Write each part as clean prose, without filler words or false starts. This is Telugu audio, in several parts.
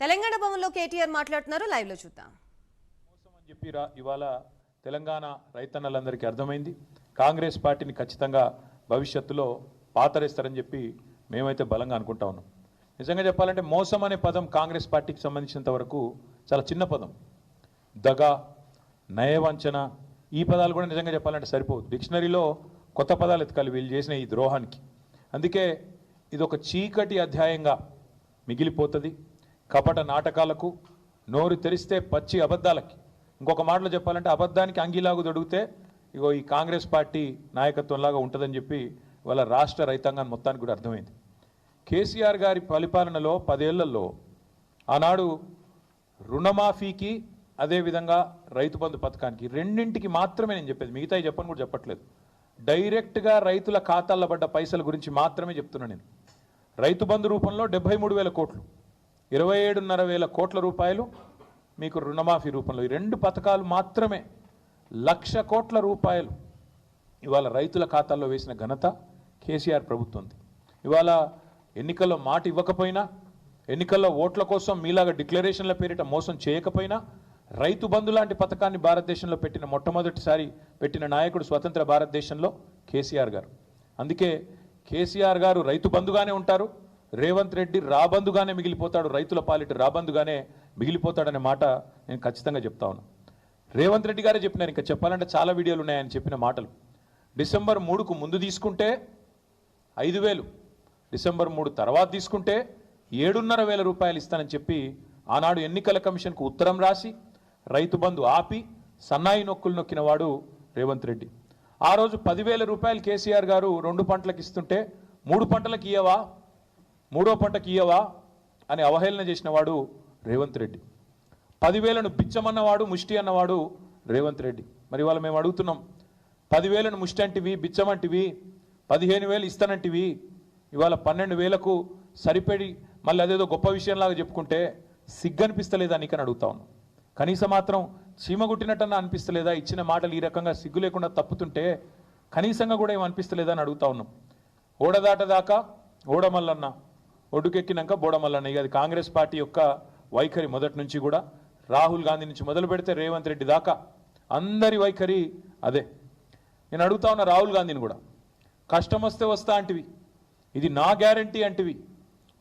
తెలంగాణ భవన్లో కేటీఆర్ మాట్లాడుతున్నారు, లైవ్ లో చూద్దాం. మోసం అని చెప్పి ఇవాళ తెలంగాణ రైతన్నలందరికీ అర్థమైంది. కాంగ్రెస్ పార్టీని ఖచ్చితంగా భవిష్యత్తులో పాతరేస్తారని చెప్పి మేమైతే బలంగా అనుకుంటా ఉన్నాం. నిజంగా చెప్పాలంటే మోసం అనే పదం కాంగ్రెస్ పార్టీకి సంబంధించినంత వరకు చాలా చిన్న పదం. దగ, నయవంచన, ఈ పదాలు కూడా నిజంగా చెప్పాలంటే సరిపోదు. డిక్షనరీలో కొత్త పదాలు ఎతకాలి వీళ్ళు చేసిన ఈ ద్రోహానికి. అందుకే ఇది ఒక చీకటి అధ్యాయంగా మిగిలిపోతుంది. కపట నాటకాలకు, నోరు తెరిస్తే పచ్చి అబద్ధాలకి, ఇంకొక మాటలో చెప్పాలంటే అబద్ధానికి అంగిలాగు దొడిగితే ఇగో ఈ కాంగ్రెస్ పార్టీ నాయకత్వంలాగా ఉంటుందని చెప్పి వాళ్ళ రాష్ట్ర రైతాంగాన్ని మొత్తానికి కూడా అర్థమైంది. కేసీఆర్ గారి పరిపాలనలో 10 ఏళ్లలో ఆనాడు రుణమాఫీకి, అదేవిధంగా రైతు బంధు పథకానికి రెండింటికి మాత్రమే నేను చెప్పేది, మిగతాయి చెప్పని కూడా చెప్పట్లేదు. డైరెక్ట్గా రైతుల ఖాతాల్లో పడ్డ పైసల గురించి మాత్రమే చెప్తున్నాను నేను. రైతు బంధు రూపంలో 73,000 కోట్లు, 27,500 కోట్ల రూపాయలు మీకు రుణమాఫీ రూపంలో, ఈ 2 పథకాలు మాత్రమే 1,00,000 కోట్ల రూపాయలు ఇవాళ రైతుల ఖాతాల్లో వేసిన ఘనత కేసీఆర్ ప్రభుత్వంది. ఇవాళ ఎన్నికల్లో మాట ఇవ్వకపోయినా, ఎన్నికల్లో ఓట్ల కోసం మీలాగా డిక్లరేషన్ల పేరిట మోసం చేయకపోయినా, రైతు బంధు లాంటి పథకాన్ని భారతదేశంలో పెట్టిన మొట్టమొదటిసారి పెట్టిన నాయకుడు స్వతంత్ర భారతదేశంలో కేసీఆర్ గారు. అందుకే కేసీఆర్ గారు రైతు బంధుగానే ఉంటారు, రేవంత్ రెడ్డి రాబందుగానే మిగిలిపోతాడు, రైతుల పాలిట రాబందుగానే మిగిలిపోతాడనే మాట నేను ఖచ్చితంగా చెప్తా ఉన్నా. రేవంత్ రెడ్డి గారే చెప్పినారు, ఇంకా చెప్పాలంటే చాలా వీడియోలు ఉన్నాయని చెప్పిన మాటలు. డిసెంబర్ 3కు ముందు తీసుకుంటే 5,000, డిసెంబర్ 3 తర్వాత తీసుకుంటే 7,500 రూపాయలు ఇస్తానని చెప్పి ఆనాడు ఎన్నికల కమిషన్కు ఉత్తరం రాసి రైతు బంధు ఆపి సన్నాయి నొక్కులు నొక్కిన వాడు రేవంత్ రెడ్డి. ఆ రోజు 10,000 రూపాయలు కేసీఆర్ గారు 2 పంటలకు ఇస్తుంటే 3 పంటలకు ఇయ్యవా, 3వ పంటకి ఇయ్యవా అని అవహేళన చేసిన వాడు రేవంత్ రెడ్డి. 10,000ను బిచ్చమన్నవాడు, ముష్టి అన్నవాడు రేవంత్ రెడ్డి. మరి ఇవాళ మేము అడుగుతున్నాం, 10,000ను ముష్టి అంటివి, బిచ్చమంటివి, 15,000 ఇస్తానంటివి, ఇవాళ 12,000కు సరిపడి మళ్ళీ అదేదో గొప్ప విషయంలాగా చెప్పుకుంటే సిగ్గనిపిస్తలేదా నీకని అడుగుతా ఉన్నాం. కనీసం మాత్రం చీమగుట్టినట్టన్నా అనిపిస్తలేదా? ఇచ్చిన మాటలు ఈ రకంగా సిగ్గు లేకుండా తప్పుతుంటే కనీసంగా కూడా ఏం అనిపిస్తలేదా అని అడుగుతా ఉన్నాం. ఓడదాటదాకా ఓడమల్లన్న, ఒడ్డుకెక్కినాక బోడమల్లన్న. ఇక అది కాంగ్రెస్ పార్టీ యొక్క వైఖరి మొదటి నుంచి కూడా. రాహుల్ గాంధీ నుంచి మొదలు పెడితే రేవంత్ రెడ్డి దాకా అందరి వైఖరి అదే. నేను అడుగుతా ఉన్నా రాహుల్ గాంధీని కూడా, కష్టం వస్తే వస్తా అంటివి, ఇది నా గ్యారంటీ అంటివి,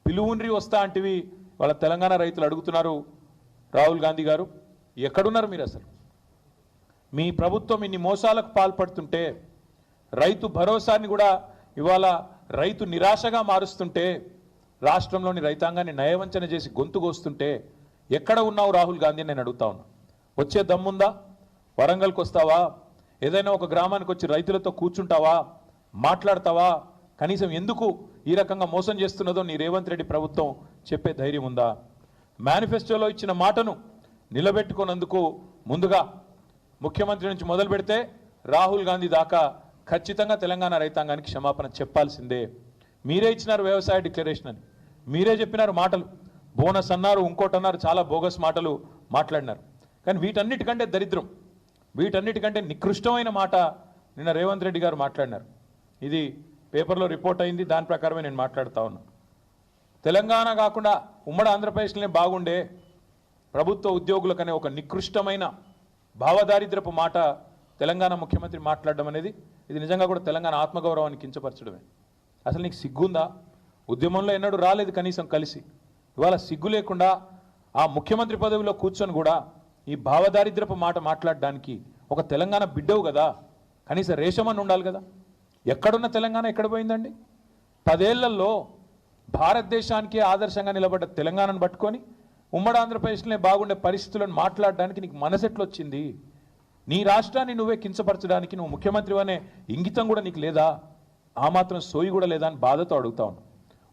పిలువుండ్రి వస్తా అంటివి. వాళ్ళ తెలంగాణ రైతులు అడుగుతున్నారు, రాహుల్ గాంధీ గారు ఎక్కడున్నారు మీరు? అసలు మీ ప్రభుత్వం ఇన్ని మోసాలకు పాల్పడుతుంటే, రైతు భరోసాని కూడా ఇవాళ రైతు నిరాశగా మారుస్తుంటే, రాష్ట్రంలోని రైతాంగాన్ని నయవంచన చేసి గొంతు కోస్తుంటే ఎక్కడ ఉన్నావు రాహుల్ గాంధీ నేను అడుగుతా ఉన్నా. వచ్చే దమ్ముందా? వరంగల్కి వస్తావా? ఏదైనా ఒక గ్రామానికి వచ్చి రైతులతో కూర్చుంటావా? మాట్లాడతావా? కనీసం ఎందుకు ఈ రకంగా మోసం చేస్తున్నదో నీ రేవంత్ రెడ్డి ప్రభుత్వం చెప్పే ధైర్యం ఉందా? మేనిఫెస్టోలో ఇచ్చిన మాటను నిలబెట్టుకున్నందుకు ముందుగా ముఖ్యమంత్రి నుంచి మొదలు పెడితే రాహుల్ గాంధీ దాకా ఖచ్చితంగా తెలంగాణ రైతాంగానికి క్షమాపణ చెప్పాల్సిందే. మీరే ఇచ్చినారు వ్యవసాయ డిక్లరేషన్ అని, మీరే చెప్పినారు మాటలు, బోనస్ అన్నారు, ఇంకోటి అన్నారు, చాలా బోగస్ మాటలు మాట్లాడినారు. కానీ వీటన్నిటికంటే దరిద్రం, వీటన్నిటికంటే నికృష్టమైన మాట నిన్న రేవంత్ రెడ్డి గారు మాట్లాడినారు. ఇది పేపర్లో రిపోర్ట్ అయింది, దాని ప్రకారమే నేను మాట్లాడుతూ ఉన్నా. తెలంగాణ కాకుండా ఉమ్మడి ఆంధ్రప్రదేశ్లోనే బాగుండే ప్రభుత్వ ఉద్యోగులకనే ఒక నికృష్టమైన భావదారిద్రపు మాట తెలంగాణ ముఖ్యమంత్రి మాట్లాడడం అనేది ఇది నిజంగా కూడా తెలంగాణ ఆత్మగౌరవాన్ని కించపరచడమే. అసలు నీకు సిగ్గుందా? ఉద్యమంలో ఎన్నడూ రాలేదు కనీసం కలిసి, ఇవాళ సిగ్గు లేకుండా ఆ ముఖ్యమంత్రి పదవిలో కూర్చొని కూడా ఈ భావదారిద్రపు మాట మాట్లాడడానికి ఒక తెలంగాణ బిడ్డవు కదా, కనీసం రేషమని ఉండాలి కదా. ఎక్కడున్న తెలంగాణ ఎక్కడ పోయిందండి? 10 ఏళ్లలో భారతదేశానికి ఆదర్శంగా నిలబడ్డ తెలంగాణను పట్టుకొని ఉమ్మడి ఆంధ్రప్రదేశ్లోనే బాగుండే పరిస్థితులను మాట్లాడడానికి నీకు మనసెట్లు వచ్చింది? నీ రాష్ట్రాన్ని నువ్వే కించపరచడానికి నువ్వు ముఖ్యమంత్రి అనే ఇంగితం కూడా నీకు లేదా? ఆ మాత్రం సోయి కూడా లేదా అని బాధతో అడుగుతా ఉన్నావు.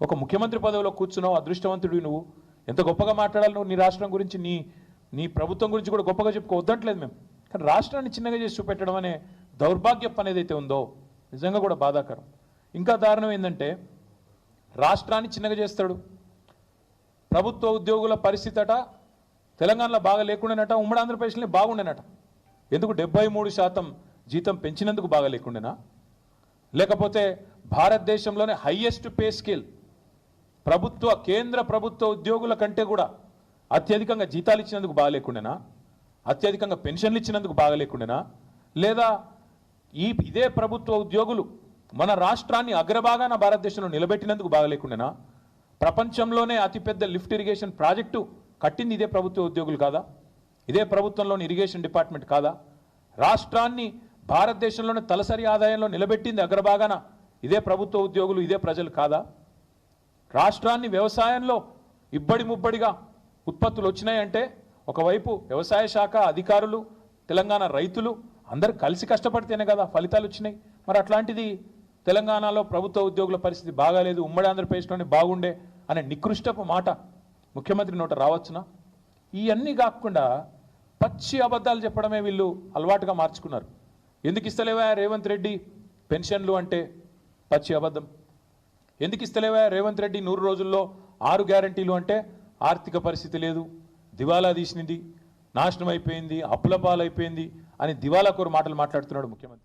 ఒక ముఖ్యమంత్రి పదవిలో కూర్చున్నావు, అదృష్టవంతుడివి నువ్వు. ఎంత గొప్పగా మాట్లాడాలి నువ్వు నీ రాష్ట్రం గురించి, నీ ప్రభుత్వం గురించి కూడా గొప్పగా చెప్పుకోవద్దంటలేదు మేము. కానీ రాష్ట్రాన్ని చిన్నగా చేసి చూపెట్టడం అనే దౌర్భాగ్యం అనేది అయితే ఉందో నిజంగా కూడా బాధాకరం. ఇంకా దారుణం ఏంటంటే రాష్ట్రాన్ని చిన్నగా చేస్తాడు. ప్రభుత్వ ఉద్యోగుల పరిస్థితి అట తెలంగాణలో బాగా లేకుండానట, ఉమ్మడి ఆంధ్రప్రదేశ్లో బాగుండేనట. ఎందుకు 73% జీతం పెంచినందుకు బాగా లేకుండేనా? లేకపోతే భారతదేశంలోనే హైయెస్ట్ పే స్కేల్ ప్రభుత్వ కేంద్ర ప్రభుత్వ ఉద్యోగుల కంటే కూడా అత్యధికంగా జీతాలు ఇచ్చినందుకు బాగలేకుండానా, అత్యధికంగా పెన్షన్లు ఇచ్చినందుకు బాగలేకుండానా, లేదా ఇదే ప్రభుత్వ ఉద్యోగులు మన రాష్ట్రాన్ని అగ్రభాగాన భారతదేశంలో నిలబెట్టినందుకు బాగలేకుండానా, ప్రపంచంలోనే అతిపెద్ద లిఫ్ట్ ఇరిగేషన్ ప్రాజెక్టు కట్టింది ఇదే ప్రభుత్వ ఉద్యోగులు కాదా, ఇదే ప్రభుత్వంలోని ఇరిగేషన్ డిపార్ట్మెంట్ కాదా, రాష్ట్రాన్ని భారతదేశంలోనే తలసరి ఆదాయంలో నిలబెట్టింది అగ్రభాగాన ఇదే ప్రభుత్వ ఉద్యోగులు, ఇదే ప్రజలు కాదా, రాష్ట్రాన్ని వ్యవసాయంలో ఇబ్బడి ముబ్బడిగా ఉత్పత్తులు వచ్చినాయంటే ఒకవైపు వ్యవసాయ శాఖ అధికారులు, తెలంగాణ రైతులు అందరూ కలిసి కష్టపడితేనే కదా ఫలితాలు వచ్చినాయి. మరి అట్లాంటిది తెలంగాణలో ప్రభుత్వ ఉద్యోగుల పరిస్థితి బాగాలేదు, ఉమ్మడి ఆంధ్రప్రదేశ్లోనే బాగుండే అనే నికృష్టపు మాట ముఖ్యమంత్రి నోట రావచ్చునా? ఇవన్నీ కాకుండా పచ్చి అబద్ధాలు చెప్పడమే వీళ్ళు అలవాటుగా మార్చుకున్నారు. ఎందుకు ఇస్తలేవా రేవంత్ రెడ్డి పెన్షన్లు అంటే పచ్చి అబద్ధం, ఎందుకు ఇస్తలేవా రేవంత్ రెడ్డి 100 రోజుల్లో 6 గ్యారంటీలు అంటే ఆర్థిక పరిస్థితి లేదు, దివాలా తీసినది, నాశనం అయిపోయింది, అప్పుల పాలైపోయింది అని దివాలా కోరు మాటలు మాట్లాడుతున్నాడు ముఖ్యమంత్రి.